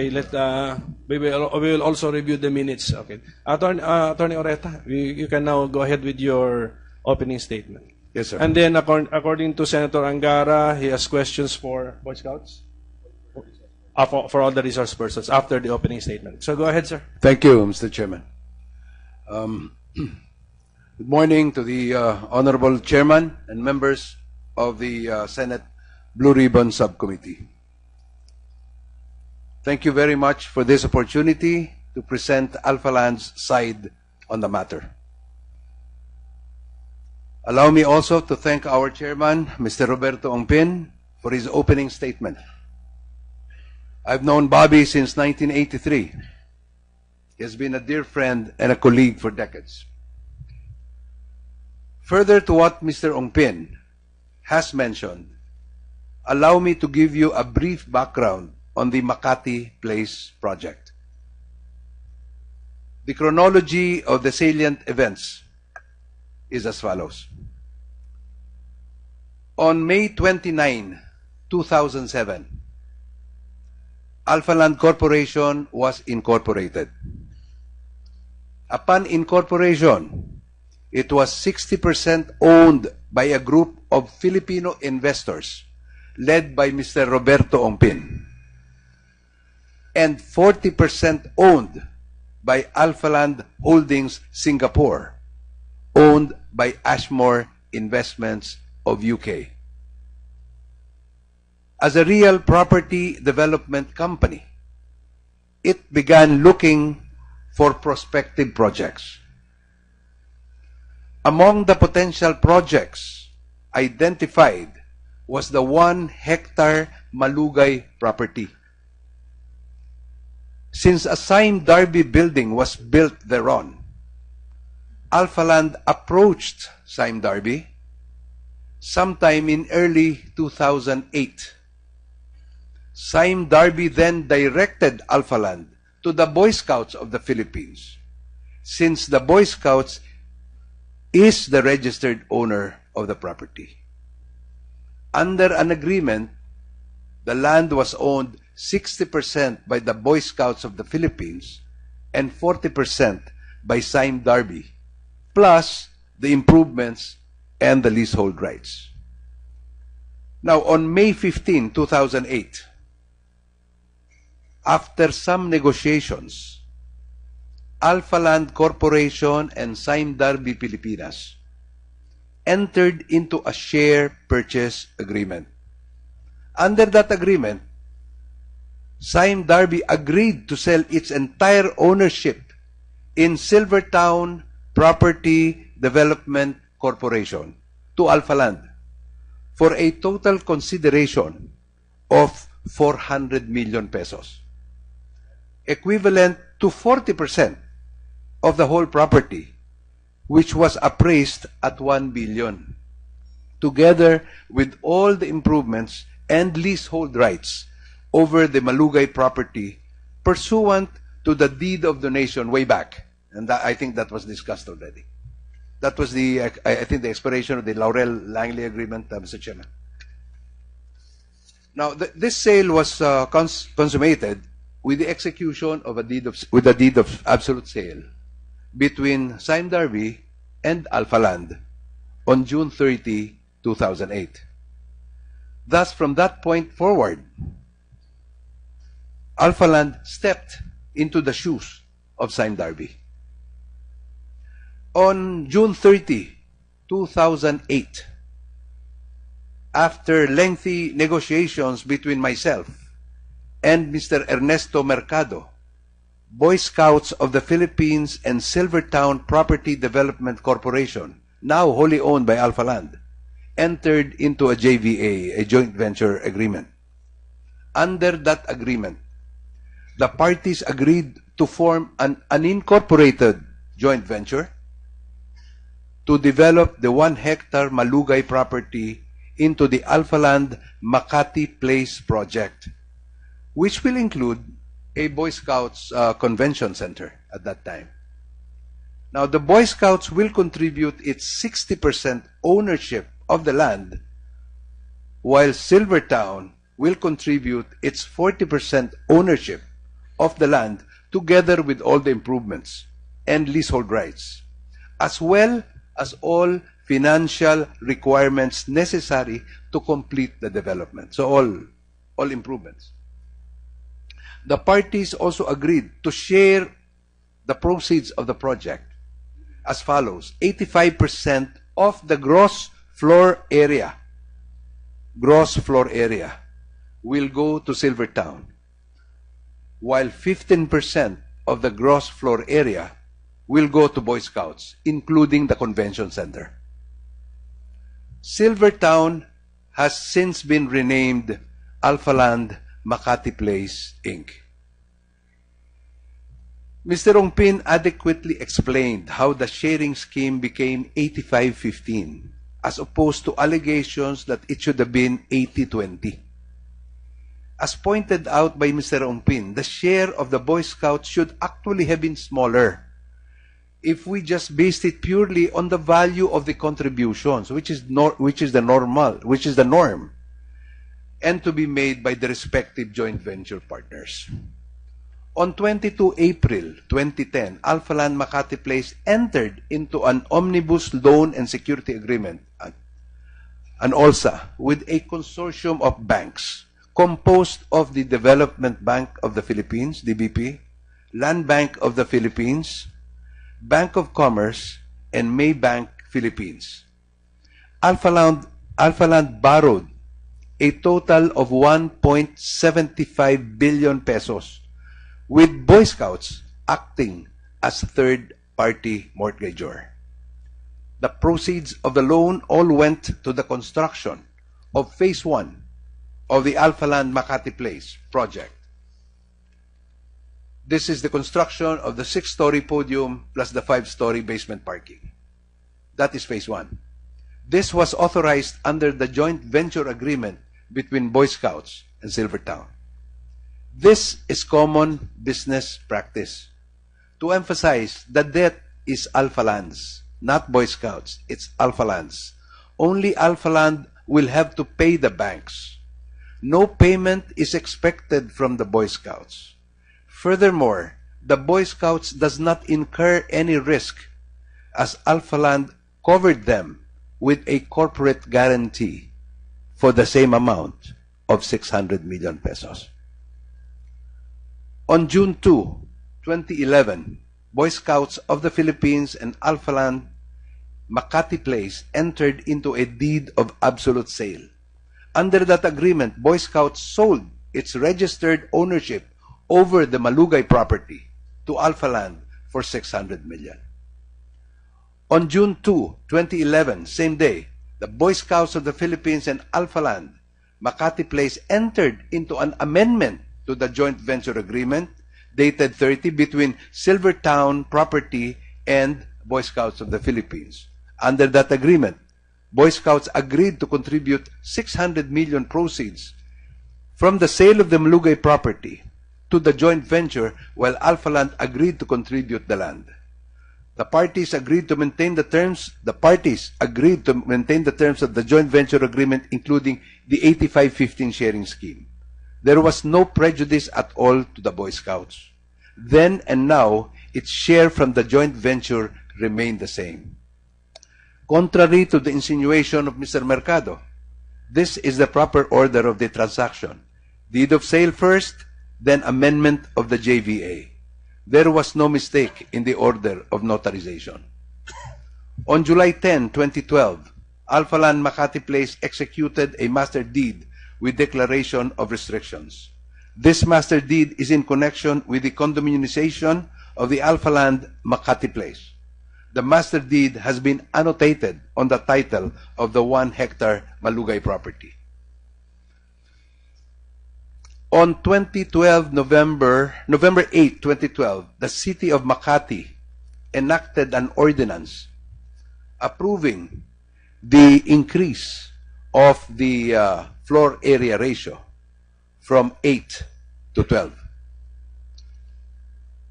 Okay, we will also review the minutes. Okay. Attorney Oreta, you can now go ahead with your opening statement. Yes, sir. And then, according to Senator Angara, he has questions for Boy Scouts? For all the resource persons after the opening statement. So go ahead, sir. Thank you, Mr. Chairman. Good morning to the Honorable Chairman and members of the Senate Blue Ribbon Subcommittee. Thank you very much for this opportunity to present Alphaland's side on the matter. Allow me also to thank our chairman, Mr. Roberto Ongpin, for his opening statement. I've known Bobby since 1983. He has been a dear friend and a colleague for decades. Further to what Mr. Ongpin has mentioned, allow me to give you a brief background on the Makati Place project. The chronology of the salient events is as follows. On May 29, 2007, Alphaland Corporation was incorporated. Upon incorporation, it was 60% owned by a group of Filipino investors led by Mr. Roberto Ongpin, and 40% owned by Alphaland Holdings Singapore, owned by Ashmore Investments of UK. As a real property development company, it began looking for prospective projects. Among the potential projects identified was the 1-hectare Malugay property. Since a sime Darby building was built thereon, Alphaland approached sime Darby sometime in early 2008. Sime Darby then directed Alphaland to the Boy Scouts of the Philippines, since the Boy Scouts is the registered owner of the property. Under an agreement, the land was owned 60% by the Boy Scouts of the Philippines and 40% by sime Darby, plus the improvements and the leasehold rights. Now, on May 15, 2008, after some negotiations, Alphaland Corporation and sime Darby Pilipinas entered into a share purchase agreement. Under that agreement, sime Darby agreed to sell its entire ownership in Silvertown Property Development Corporation to Alphaland for a total consideration of 400 million pesos, equivalent to 40% of the whole property, which was appraised at 1 billion, together with all the improvements and leasehold rights over the Malugay property pursuant to the deed of donation way back. And I think that was discussed already. That was I think the expiration of the Laurel-Langley Agreement, Mr. Chairman. Now, this sale was consummated with the execution of a deed of absolute sale between sime Darby and Alphaland on June 30, 2008. Thus, from that point forward, Alphaland stepped into the shoes of sime Darby. On June 30, 2008, after lengthy negotiations between myself and Mr. Ernesto Mercado, Boy Scouts of the Philippines and Silvertown Property Development Corporation, now wholly owned by Alphaland, entered into a JVA, a joint venture agreement. Under that agreement, the parties agreed to form an unincorporated joint venture to develop the 1-hectare Malugay property into the Alphaland Makati Place project, which will include a Boy Scouts convention center at that time. Now, the Boy Scouts will contribute its 60% ownership of the land, while Silvertown will contribute its 40% ownership of the land together with all the improvements and leasehold rights, as well as all financial requirements necessary to complete the development. So all improvements. The parties also agreed to share the proceeds of the project as follows: 85% of the gross floor area will go to Silvertown, while 15% of the gross floor area will go to Boy Scouts, including the convention center. Silvertown has since been renamed Alpha Land Makati Place, Inc. Mr. Ongpin adequately explained how the sharing scheme became 85-15, as opposed to allegations that it should have been 80-20. As pointed out by Mr. Ongpin, the share of the Boy Scouts should actually have been smaller if we just based it purely on the value of the contributions, which is the norm, and to be made by the respective joint venture partners. On 22 April 2010, Alpha Land Makati Place entered into an omnibus loan and security agreement, an OLSA, with a consortium of banks composed of the Development Bank of the Philippines, DBP, Land Bank of the Philippines, Bank of Commerce, and Maybank Philippines. Alpha Land borrowed a total of 1.75 billion pesos, with Boy Scouts acting as third-party mortgagor. The proceeds of the loan all went to the construction of Phase 1 of the Alpha Land Makati Place project. This is the construction of the 6-story podium plus the 5-story basement parking. That is Phase 1. This was authorized under the joint venture agreement between Boy Scouts and Silvertown. This is common business practice. To emphasize, the debt is Alpha Land's, not Boy Scouts. It's Alpha Land's. Only Alpha Land will have to pay the banks. No payment is expected from the Boy Scouts. Furthermore, the Boy Scouts does not incur any risk, as Alpha Land covered them with a corporate guarantee for the same amount of 600 million pesos. On June 2, 2011, Boy Scouts of the Philippines and Alpha Land Makati Place entered into a deed of absolute sale. Under that agreement, Boy Scouts sold its registered ownership over the Malugay property to Alpha Land for 600 million. On June 2, 2011, same day, the Boy Scouts of the Philippines and Alpha Land Makati Place entered into an amendment to the joint venture agreement dated 30 between Silvertown Property and Boy Scouts of the Philippines. Under that agreement, Boy Scouts agreed to contribute 600 million proceeds from the sale of the Malugay property to the joint venture, while Alpha Land agreed to contribute the land. The parties agreed to maintain the terms of the joint venture agreement, including the 85-15 sharing scheme. There was no prejudice at all to the Boy Scouts. Then and now, its share from the joint venture remained the same. Contrary to the insinuation of Mr. Mercado, this is the proper order of the transaction. Deed of sale first, then amendment of the JVA. There was no mistake in the order of notarization. On July 10, 2012, Alpha Land Makati Place executed a master deed with declaration of restrictions. This master deed is in connection with the condominiumization of the Alpha Land Makati Place. The master deed has been annotated on the title of the 1-hectare Malugay property. On November 8, 2012, the City of Makati enacted an ordinance approving the increase of the floor area ratio from 8 to 12.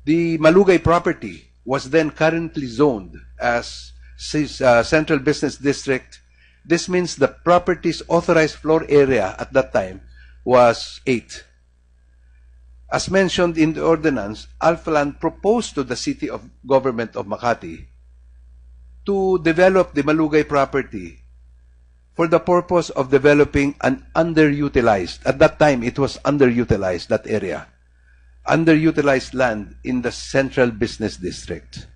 The Malugay property was then currently zoned as Central Business District. This means the property's authorized floor area at that time was 8. As mentioned in the ordinance, Alpha Land proposed to the city government of Makati to develop the Malugay property for the purpose of developing an underutilized, at that time it was underutilized, that area, underutilized land in the central business district.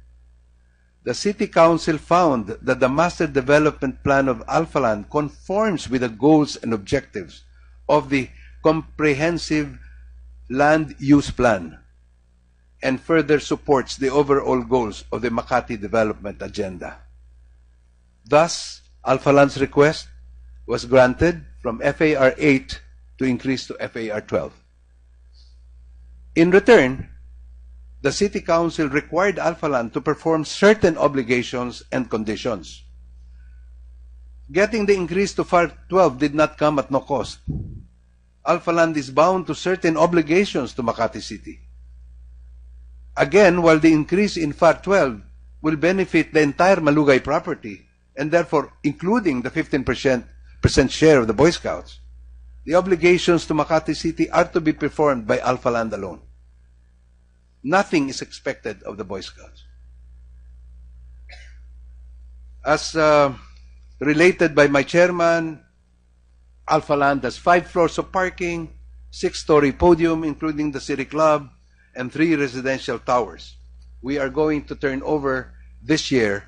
The city council found that the master development plan of Alpha Land conforms with the goals and objectives of the comprehensive land use plan and further supports the overall goals of the Makati development agenda. Thus, Alpha Land's request was granted from FAR 8 to increase to FAR 12. In return, the City Council required Alpha Land to perform certain obligations and conditions. Getting the increase to FAR 12 did not come at no cost. Alpha Land is bound to certain obligations to Makati City. Again, while the increase in FAR 12 will benefit the entire Malugay property, and therefore including the 15% share of the Boy Scouts, the obligations to Makati City are to be performed by Alpha Land alone. Nothing is expected of the Boy Scouts. As related by my chairman, Alpha Land has 5 floors of parking, 6-story podium, including the City Club, and 3 residential towers. We are going to turn over this year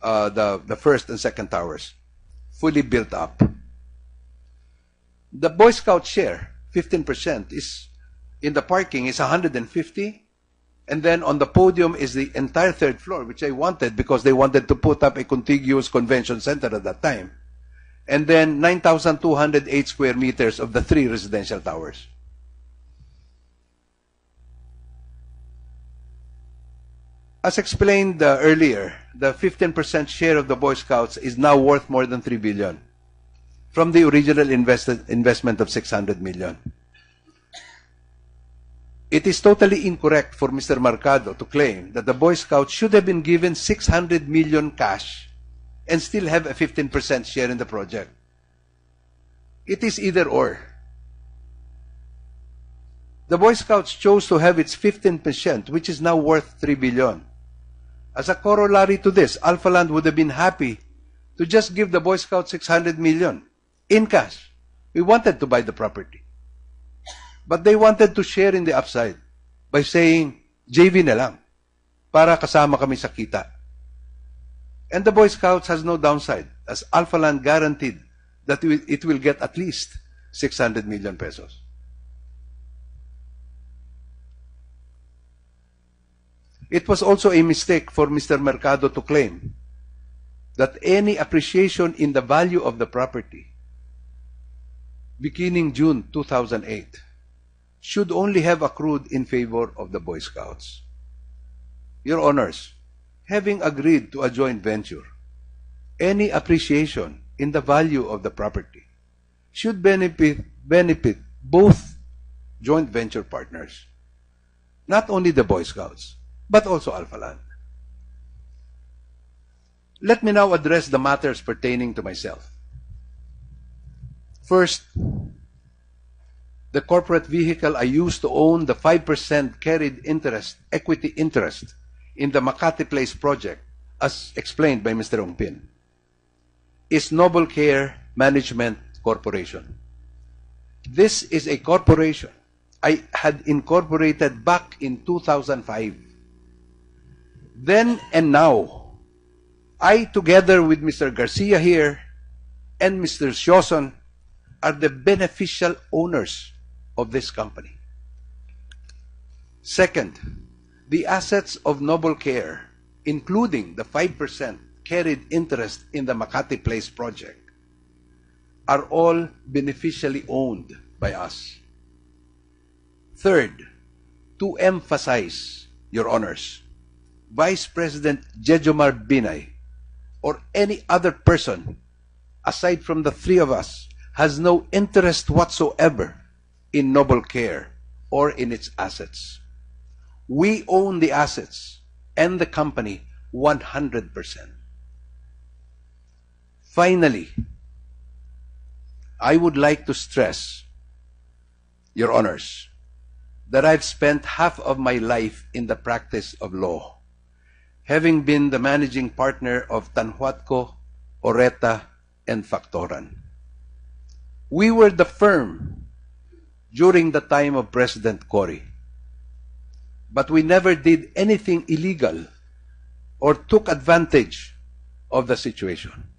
the first and second towers, fully built up. The Boy Scout share, 15%, is in the parking is 150, and then on the podium is the entire 3rd floor, which I wanted because they wanted to put up a contiguous convention center at that time. And then 9,208 square meters of the 3 residential towers. As explained earlier, the 15% share of the Boy Scouts is now worth more than 3 billion from the original investment of 600 million. It is totally incorrect for Mr. Mercado to claim that the Boy Scouts should have been given 600 million cash and still have a 15% share in the project. It is either or. The Boy Scouts chose to have its 15%, which is now worth 3 billion. As a corollary to this, Alpha Land would have been happy to just give the Boy Scouts 600 million in cash. We wanted to buy the property. But they wanted to share in the upside by saying, JV na lang, para kasama kami sa kita. And the Boy Scouts has no downside, as Alpha Land guaranteed that it will get at least 600 million pesos. It was also a mistake for Mr. Mercado to claim that any appreciation in the value of the property beginning June 2008 should only have accrued in favor of the Boy Scouts. Your Honors, having agreed to a joint venture, any appreciation in the value of the property should benefit both joint venture partners, not only the Boy Scouts, but also Alpha Land. Let me now address the matters pertaining to myself. First, the corporate vehicle I used to own the 5% carried interest, equity interest in the Makati Place project, as explained by Mr. Ongpin, is Noble Care Management Corporation. This is a corporation I had incorporated back in 2005. Then and now, I, together with Mr. Garcia here and Mr. Sioson, are the beneficial owners of this company. Second, the assets of Noble Care, including the 5% carried interest in the Makati Place project, are all beneficially owned by us. Third, to emphasize, Your Honors, Vice President Jejomar Binay or any other person aside from the 3 of us has no interest whatsoever in Noble Care or in its assets. We own the assets and the company 100%. Finally, I would like to stress, Your Honors, that I've spent half of my life in the practice of law, having been the managing partner of Tanhuatco, Oreta, and Factoran. We were the firm during the time of President Cory, but we never did anything illegal or took advantage of the situation.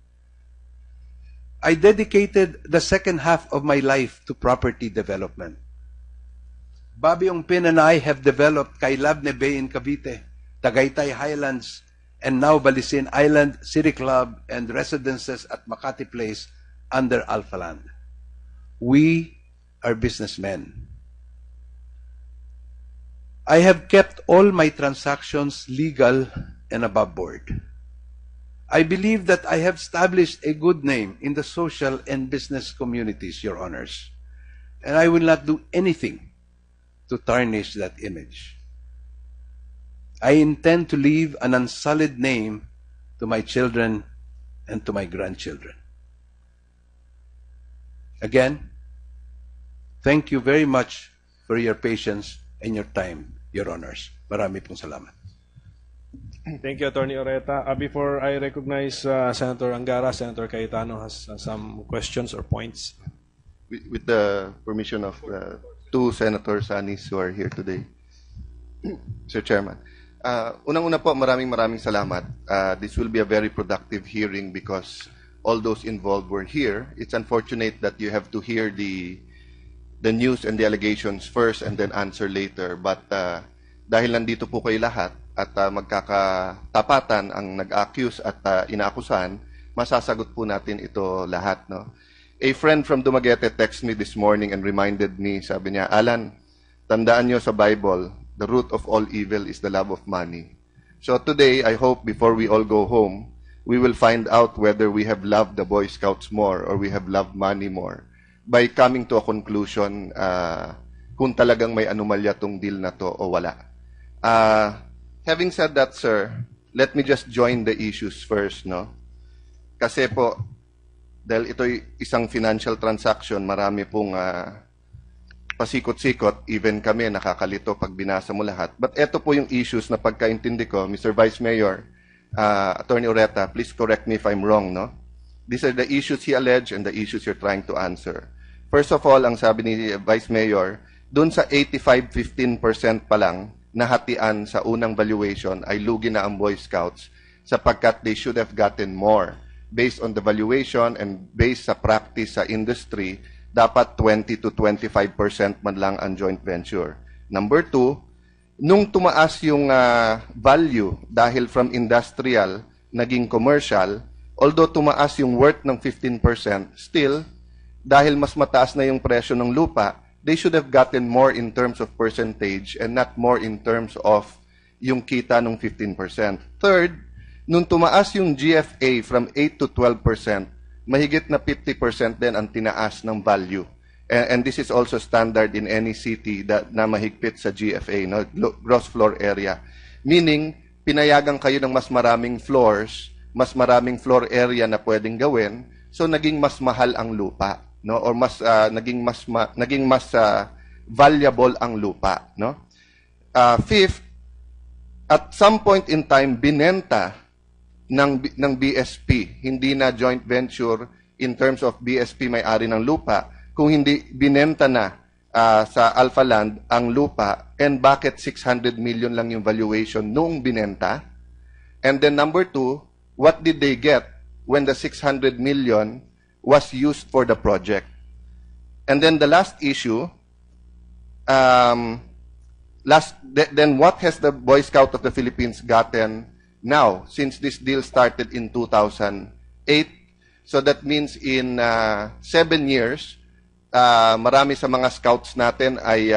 I dedicated the second half of my life to property development. Bobby Ongpin and I have developed Kailabne Bay in Cavite, Tagaytay Highlands, and now Balisin Island City Club and residences at Makati Place under Alpha Land. We are businessmen. I have kept all my transactions legal and above board. I believe that I have established a good name in the social and business communities, Your Honors, and I will not do anything to tarnish that image. I intend to leave an unsullied name to my children and to my grandchildren. Again, thank you very much for your patience and your time, Your Honors. Marami pong salamat. Thank you, Attorney Oreta. Before I recognize Senator Angara, Senator Cayetano has some questions or points. With the permission of two Senator Sanis who are here today. Sir Chairman. Unang-una po, maraming salamat. This will be a very productive hearing because all those involved were here. It's unfortunate that you have to hear the news and the allegations first and then answer later. But dahil nandito po kayo lahat at magkakatapatan ang nag-accuse at inaakusahan, masasagot po natin ito lahat. No? A friend from Dumaguete texted me this morning and reminded me, sabi niya, Alan, tandaan nyo sa Bible, the root of all evil is the love of money. So today, I hope before we all go home, we will find out whether we have loved the Boy Scouts more or we have loved money more by coming to a conclusion kung talagang may anomalya tong deal na to o wala. Having said that, sir, let me just join the issues first, no? Kasi po, dahil ito'y isang financial transaction, marami pong pasikot-sikot, even kami nakakalito pag binasa mo lahat. But ito po yung issues na pagkaintindi ko, Mr. Vice Mayor, Attorney Oreta, please correct me if I'm wrong, no? These are the issues he alleged and the issues you're trying to answer. First of all, ang sabi ni Vice Mayor, dun sa 85-15% pa lang, nahatian sa unang valuation ay lugi na ang Boy Scouts sapagkat they should have gotten more. Based on the valuation and based sa practice sa industry, dapat 20 to 25% man lang ang joint venture. Number two, nung tumaas yung value dahil from industrial naging commercial, although tumaas yung worth ng 15%, still, dahil mas mataas na yung presyo ng lupa, they should have gotten more in terms of percentage and not more in terms of yung kita ng 15%. Third, nung tumaas yung GFA from 8 to 12%, mahigit na 50% din ang tinaas ng value. And this is also standard in any city na mahigpit sa GFA, no? Gross floor area. Meaning, pinayagan kayo ng mas maraming floors, mas maraming floor area na pwedeng gawin, so naging mas mahal ang lupa. No, or mas naging mas valuable ang lupa, no? Fifth, at some point in time binenta ng BSP, hindi na joint venture in terms of BSP may-ari ng lupa, kung hindi binenta na sa Alpha Land ang lupa, and bakit 600 million lang yung valuation nung binenta? And then number two, what did they get when the 600 million was used for the project? And then the last issue, then what has the Boy Scout of the Philippines gotten now since this deal started in 2008? So that means in 7 years, marami sa mga scouts natin ay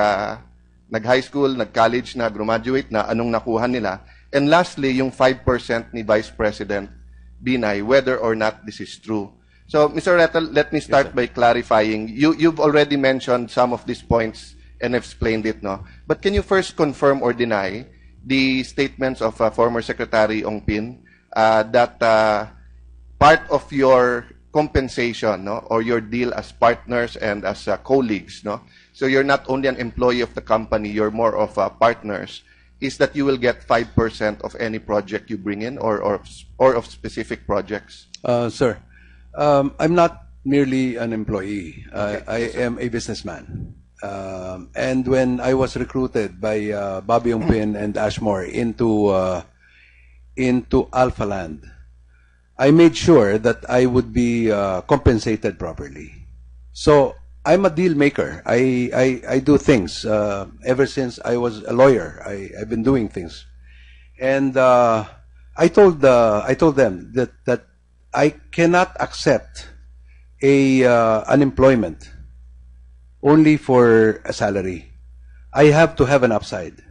nag-high school, nag-college na, graduate na, anong nakuha nila. And lastly, yung 5% ni Vice President Binay, whether or not this is true. So, Mr. Oreta, let me start by clarifying. You've already mentioned some of these points and explained it, no? But can you first confirm or deny the statements of former Secretary Ongpin that part of your compensation, no, or your deal as partners and as colleagues, no, so you're not only an employee of the company, you're more of partners, is that you will get 5% of any project you bring in, or of specific projects? Sir, I'm not merely an employee. I am a businessman. And when I was recruited by Bobby Ongpin and Ashmore into Alpha Land, I made sure that I would be compensated properly. So I'm a deal maker. I do things. Ever since I was a lawyer, I've been doing things. And I told them that I cannot accept unemployment only for a salary. I have to have an upside.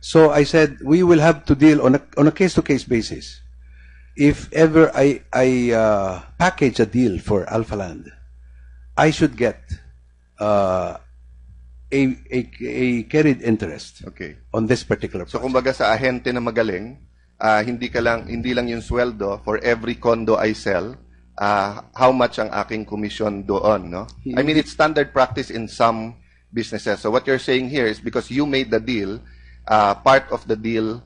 So I said we will have to deal on a case-to-case basis. If ever I package a deal for Alpha Land, I should get a carried interest on this particular project. So kumbaga sa ahente na magaling, hindi lang yung sweldo for every condo I sell, how much ang aking commission doon, no? I mean, it's standard practice in some businesses. So what you're saying here is because you made the deal, part of the deal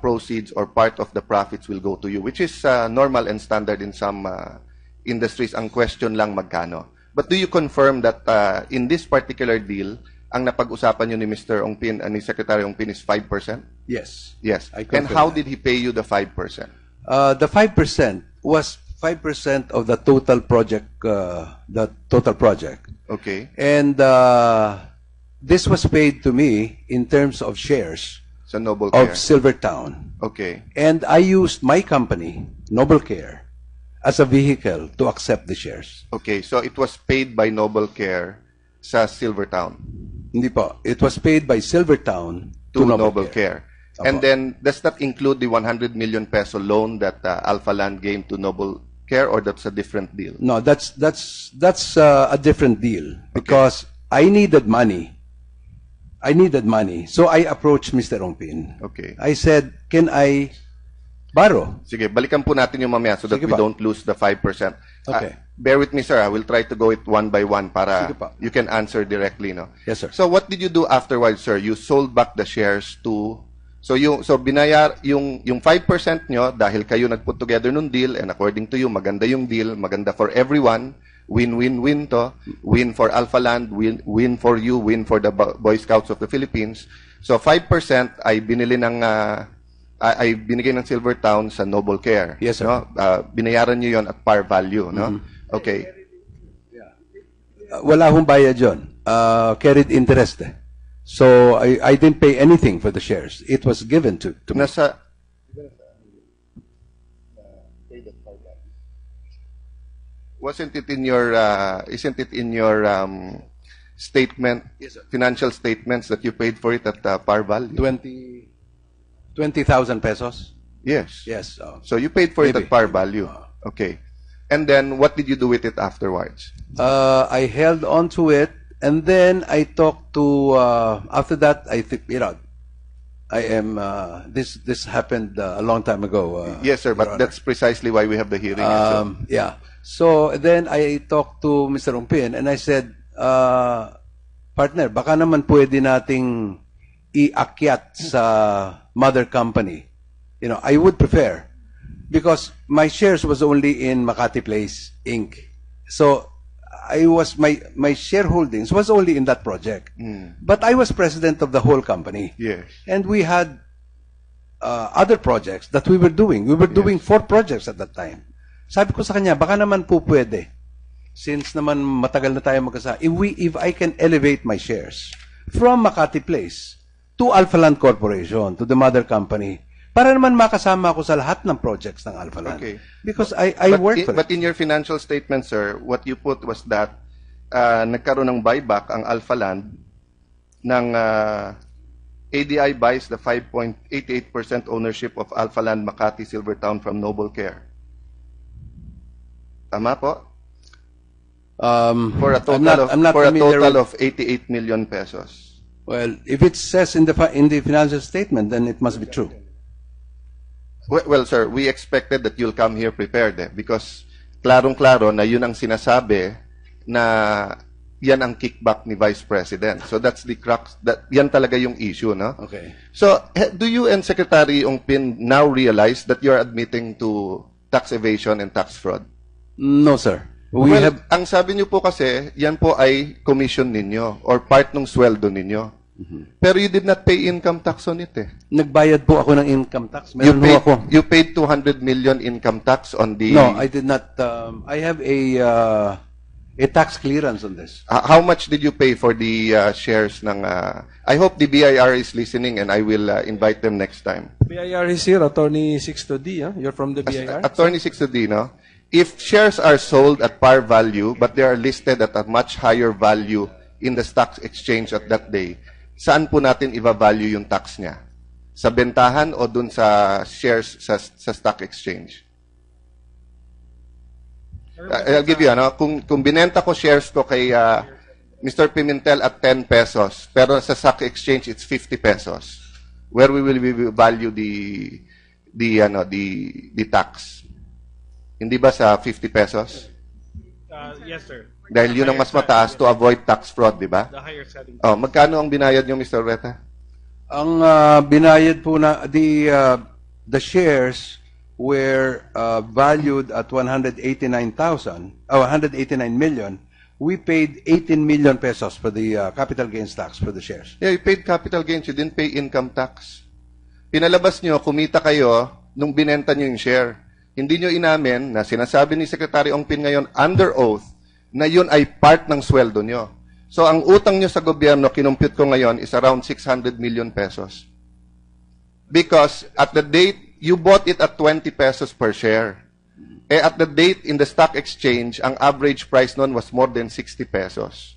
proceeds or part of the profits will go to you, which is normal and standard in some industries. Ang question lang magkano. But do you confirm that in this particular deal, ang napag-usapan nyo ni Mr. Ongpin and ni Secretary Ongpin is 5%? Yes. Yes. I confirm And how that. did he pay you the 5%? The 5% was 5% of the total project, Okay. And this was paid to me in terms of shares Sa Noble Care. of Silvertown. Okay. And I used my company, Noble Care, as a vehicle to accept the shares. Okay. So it was paid by Noble Care sa Silvertown Hindi po. It was paid by Silvertown to Noble Care. And Apo. then, does that include the 100 million peso loan that Alpha Land gave to Noble Care, or that's a different deal? No, that's a different deal because I needed money. So I approached Mr. Ongpin. Okay. I said, can I borrow? Sige, balikan po natin yung mamaya so that Sige we pa. don't lose the 5%. Okay. Bear with me, sir. I will try to go it one by one para Sige pa. you can answer directly, no? Yes, sir. So what did you do afterwards, sir? You sold back the shares to yung 5% nyo dahil kayo nag-put together nung deal, and according to you maganda yung deal, maganda for everyone, win-win-win to, win for Alpha Land, win for you, win for the Boy Scouts of the Philippines. So 5% ay binigay ng Silvertown sa Noble Care. Yes, sir. No? Binayaran nyo yon at par value, no? Okay. Wala hong bayad yun. Carried interest eh. So I didn't pay anything for the shares. It was given to me. Wasn't it in your isn't it in your statement, financial statements, that you paid for it at par value? 20,000 pesos? Yes. Yes. So you paid for it Maybe. at par value. Okay. And then what did you do with it afterwards? I held on to it, and then I talked to. After that, I think I am. This happened a long time ago. Yes, sir. Your But Honor. that's precisely why we have the hearing. So. Yeah. So then I talked to Mr. Ongpin and I said, partner, baka naman pwede nating iakyat sa mother company. I would prefer, because my shares was only in Makati Place Inc. So my shareholdings was only in that project. But I was president of the whole company. Yes. And we had other projects that we were doing. We were doing 4 projects at that time. Sabi ko sa kanya, baka naman po pwede. Since naman matagal na tayo magkasama, if I can elevate my shares from Makati Place to Alpha Land Corporation, to the mother company, para naman makasama ako sa lahat ng projects ng Alpha Land. Okay. Because I work for But it. in your financial statement, sir, what you put was that nagkaroon ng buyback ang Alpha Land ng ADI buys the 5.88% ownership of Alpha Land Makati Silvertown from Noble Care. Tama po? For a total I'm not familiar with- of 88 million pesos. Well, if it says in the financial statement, then it must be true. Well, sir, we expected that you'll come here prepared because klarong-klaro na yun ang sinasabi na yan ang kickback ni Vice President. So that's the crux, yan talaga yung issue, no? Okay. So, do you and Secretary Ongpin now realize that you're admitting to tax evasion and tax fraud? No, sir. Ang sabi niyo po kasi, yan po ay commission ninyo or part ng sweldo ninyo. Pero you did not pay income tax on it eh. Nagbayad po ako ng income tax. Meron po ako. You paid 200 million income tax on the... No, I did not. I have a tax clearance on this. How much did you pay for the shares ng... I hope the BIR is listening and I will invite them next time. BIR is here, Attorney Sixto D. You're from the BIR? Attorney Sixto D, no? If shares are sold at par value but they are listed at a much higher value in the stock exchange at that day, saan po natin i-value yung tax niya? Sa bentahan o dun sa shares sa stock exchange? I'll give you, kung binenta ko shares ko kay Mr. Pimentel at 10 pesos, pero sa stock exchange it's 50 pesos, where we will value the tax? Hindi ba sa 50 pesos? Yes, sir. Dahil yun ang mas mataas to avoid tax fraud, di ba? The higher setting. Oh, magkano ang binayad niyo, Mr. Reta? Ang binayad po na the shares were valued at 189 million. We paid 18 million pesos for the capital gains tax for the shares. Yeah, you paid capital gains, you didn't pay income tax. Pinalabas niyo, kumita kayo nung binenta niyo yung share. Hindi niyo inamin na sinasabi ni Secretary Ongpin ngayon under oath na yun ay part ng sweldo niyo. So, ang utang niyo sa gobyerno, kinumpute ko ngayon, is around 600 million pesos. Because at the date, you bought it at 20 pesos per share. At the date in the stock exchange, ang average price noon was more than 60 pesos.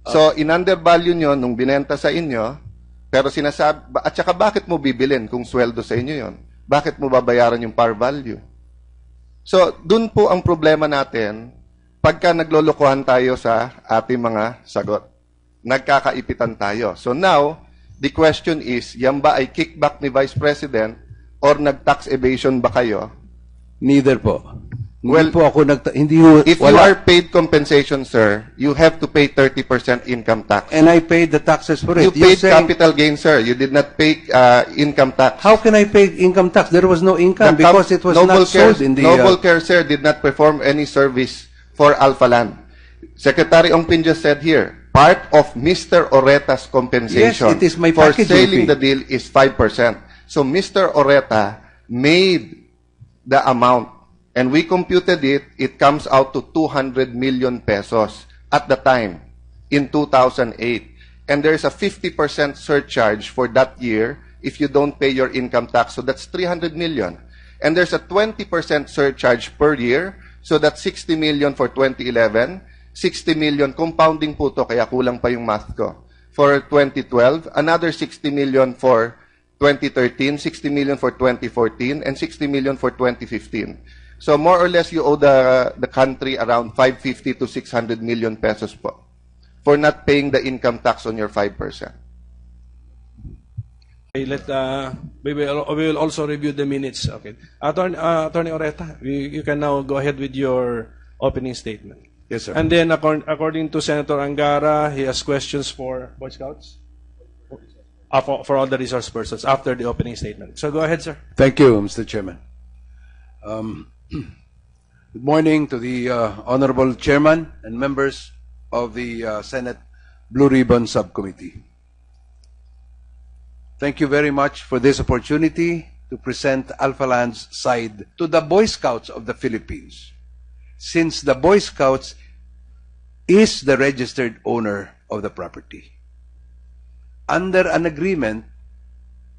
So, in-undervalue nyo nung binenta sa inyo, pero sinasabi, at saka bakit mo bibilin kung sweldo sa inyo yon? Bakit mo babayaran yung par value? So, dun po ang problema natin pagka naglolokohan tayo sa ating mga sagot. Nagkakaipitan tayo. So now, the question is, yan ba ay kickback ni Vice President or nag-tax evasion ba kayo? Neither po. Well, Hindi po ako if you are paid compensation, sir, you have to pay 30% income tax. And I paid the taxes for You it. paid capital gain, sir. You did not pay income tax. How can I pay income tax? There was no income because it was not sold in the... Noble Care, sir, did not perform any service for Alpha Land. Secretary Ongpin just said here, part of Mr. Oreta's compensation Yes, it is my for packaging selling fee. the deal is 5%. So Mr. Oreta made the amount, and we computed it, it comes out to 200 million pesos at the time, in 2008. And there's a 50% surcharge for that year if you don't pay your income tax, so that's 300 million. And there's a 20% surcharge per year, so that's 60 million for 2011, 60 million, compounding po to, kaya kulang pa yung math ko. For 2012, another 60 million for 2013, 60 million for 2014, and 60 million for 2015. So more or less, you owe the country around 550 to 600 million pesos po for not paying the income tax on your 5%. Okay, we will also review the minutes. Okay, Attorney Oreta, you can now go ahead with your opening statement. Yes, sir. And then, according to Senator Angara, he has questions for Boy Scouts, for all the resource persons after the opening statement. So go ahead, sir. Thank you, Mr. Chairman. Good morning to the Honorable Chairman and members of the Senate Blue Ribbon Subcommittee. Thank you very much for this opportunity to present Alpha Land's side to the Boy Scouts of the Philippines, since the Boy Scouts is the registered owner of the property. Under an agreement,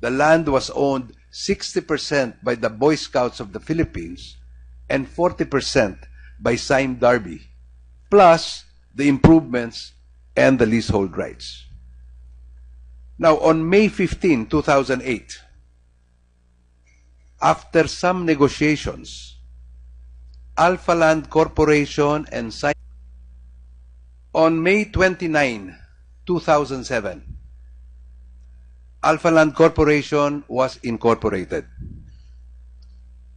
the land was owned 60% by the Boy Scouts of the Philippines and 40% by Sime Darby, plus the improvements and the leasehold rights. Now, on May 15, 2008, after some negotiations, Alpha Land Corporation and Sime... On May 29, 2007, Alpha Land Corporation was incorporated.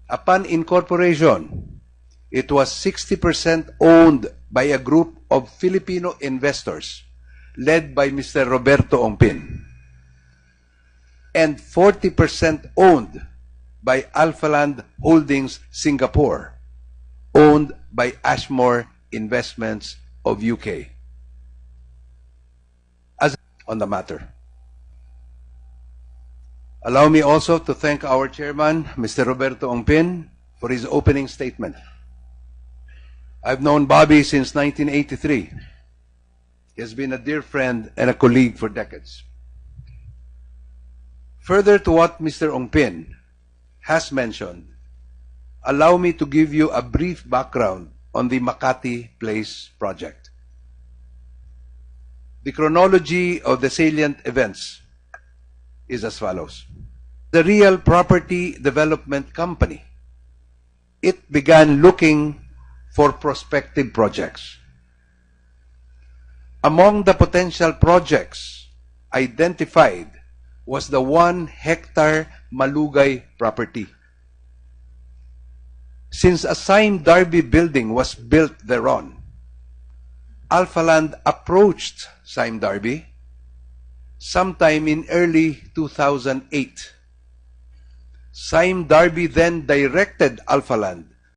Upon incorporation, it was 60% owned by a group of Filipino investors led by Mr. Roberto Ongpin, and 40% owned by Alphaland Holdings Singapore, owned by Ashmore Investments of UK. As on the matter, allow me also to thank our chairman, Mr. Roberto Ongpin, for his opening statement. I've known Bobby since 1983. He has been a dear friend and a colleague for decades. Further to what Mr. Ongpin has mentioned, allow me to give you a brief background on the Makati Place project. The chronology of the salient events is as follows. The Real Property Development Company, it began looking for prospective projects. Among the potential projects identified was the 1-hectare Malugay property. Since a sime Darby building was built thereon, Alphaland approached sime Darby sometime in early 2008. Sime Darby then directed Alphaland